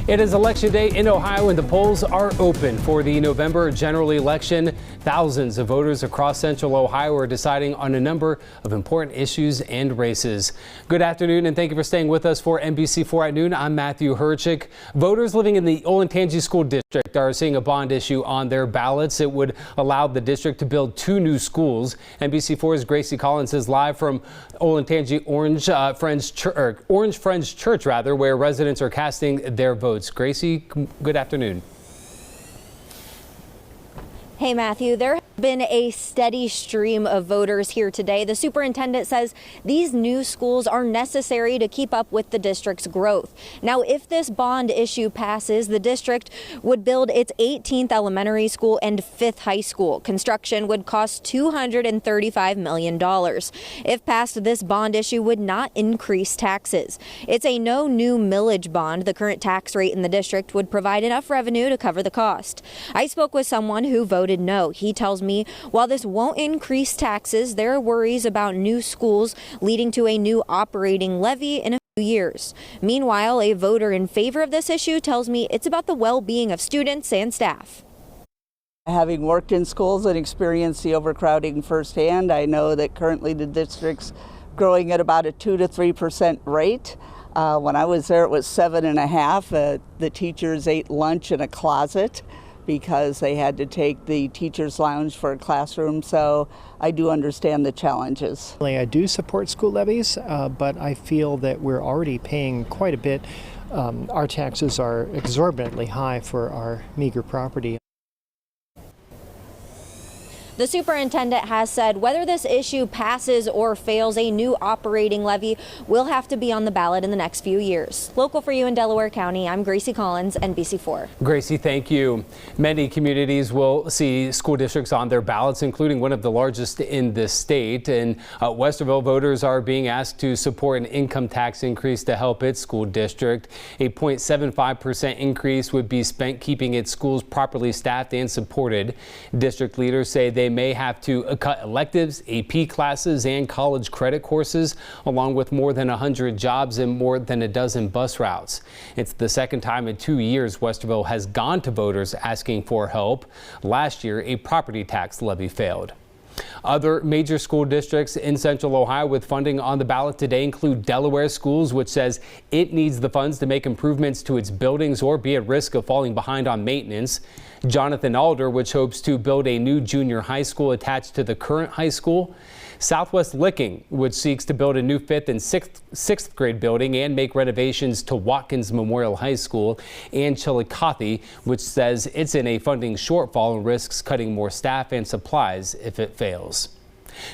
It is Election Day in Ohio and the polls are open for the November general election. Thousands of voters across central Ohio are deciding on a number of important issues and races. Good afternoon and thank you for staying with us for NBC4 at noon. I'm Matthew Herchik. Voters living in the Olentangy School District are seeing a bond issue on their ballots. It would allow the district to build 2 new schools. NBC4's Gracie Collins is live from Olentangy Orange Friends Church, where residents are casting their votes. Gracie, good afternoon. Hey Matthew, there has been a steady stream of voters here today. The superintendent says these new schools are necessary to keep up with the district's growth. Now, if this bond issue passes, the district would build its 18th elementary school and 5th high school. Construction would cost $235 million. If passed, this bond issue would not increase taxes. It's a no new millage bond. The current tax rate in the district would provide enough revenue to cover the cost. I spoke with someone who voted no. He tells me while this won't increase taxes, there are worries about new schools leading to a new operating levy in a few years. Meanwhile, a voter in favor of this issue tells me it's about the well-being of students and staff. Having worked in schools and experienced the overcrowding firsthand, I know that currently the district's growing at about a 2 to 3% rate. When I was there, it was 7.5%. The teachers ate lunch in a closet because they had to take the teacher's lounge for a classroom, so I do understand the challenges. I do support school levies, but I feel that we're already paying quite a bit. Our taxes are exorbitantly high for our meager property. The superintendent has said whether this issue passes or fails, a new operating levy will have to be on the ballot in the next few years. Local for you in Delaware County, I'm Gracie Collins, NBC4. Gracie, thank you. Many communities will see school districts on their ballots, including one of the largest in the state. In Westerville, voters are being asked to support an income tax increase to help its school district. A 0.75% increase would be spent keeping its schools properly staffed and supported. District leaders say they may have to cut electives, AP classes, and college credit courses, along with more than 100 jobs and more than a dozen bus routes. It's the second time in 2 years Westerville has gone to voters asking for help. Last year, a property tax levy failed. Other major school districts in central Ohio with funding on the ballot today include Delaware Schools, which says it needs the funds to make improvements to its buildings or be at risk of falling behind on maintenance. Jonathan Alder, which hopes to build a new junior high school attached to the current high school. Southwest Licking, which seeks to build a new 5th and 6th grade building and make renovations to Watkins Memorial High School. And Chillicothe, which says it's in a funding shortfall and risks cutting more staff and supplies if it fails.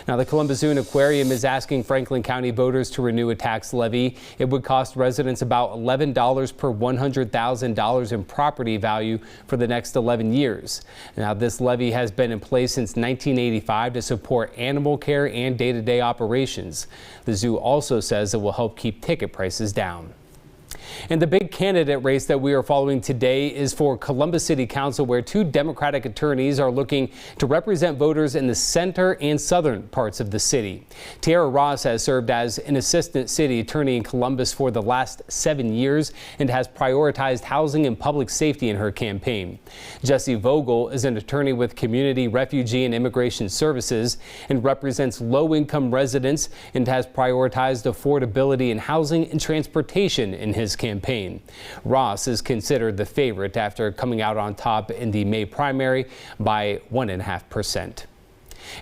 Now, the Columbus Zoo and Aquarium is asking Franklin County voters to renew a tax levy. It would cost residents about $11 per $100,000 in property value for the next 11 years. Now, this levy has been in place since 1985 to support animal care and day-to-day operations. The zoo also says it will help keep ticket prices down. And the big candidate race that we are following today is for Columbus City Council, where 2 Democratic attorneys are looking to represent voters in the center and southern parts of the city. Tiara Ross has served as an assistant city attorney in Columbus for the last 7 years and has prioritized housing and public safety in her campaign. Jesse Vogel is an attorney with Community, Refugee, and Immigration Services and represents low-income residents and has prioritized affordability in housing and transportation in his campaign. Ross is considered the favorite after coming out on top in the May primary by 1.5%.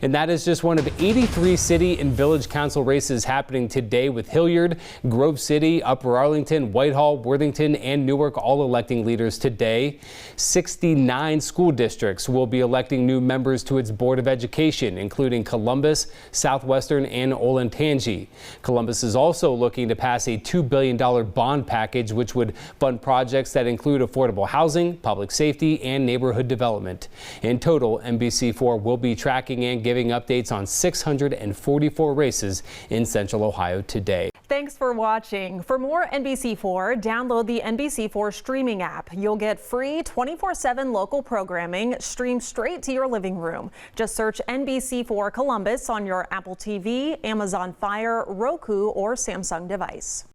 And that is just one of 83 city and village council races happening today, with Hilliard, Grove City, Upper Arlington, Whitehall, Worthington, and Newark all electing leaders today. 69 school districts will be electing new members to its Board of Education, including Columbus, Southwestern, and Olentangy. Columbus is also looking to pass a $2 billion bond package, which would fund projects that include affordable housing, public safety, and neighborhood development. In total, NBC4 will be tracking and giving updates on 644 races in Central Ohio today. Thanks for watching. For more NBC4, download the NBC4 streaming app. You'll get free 24/7 local programming streamed straight to your living room. Just search NBC4 Columbus on your Apple TV, Amazon Fire, Roku, or Samsung device.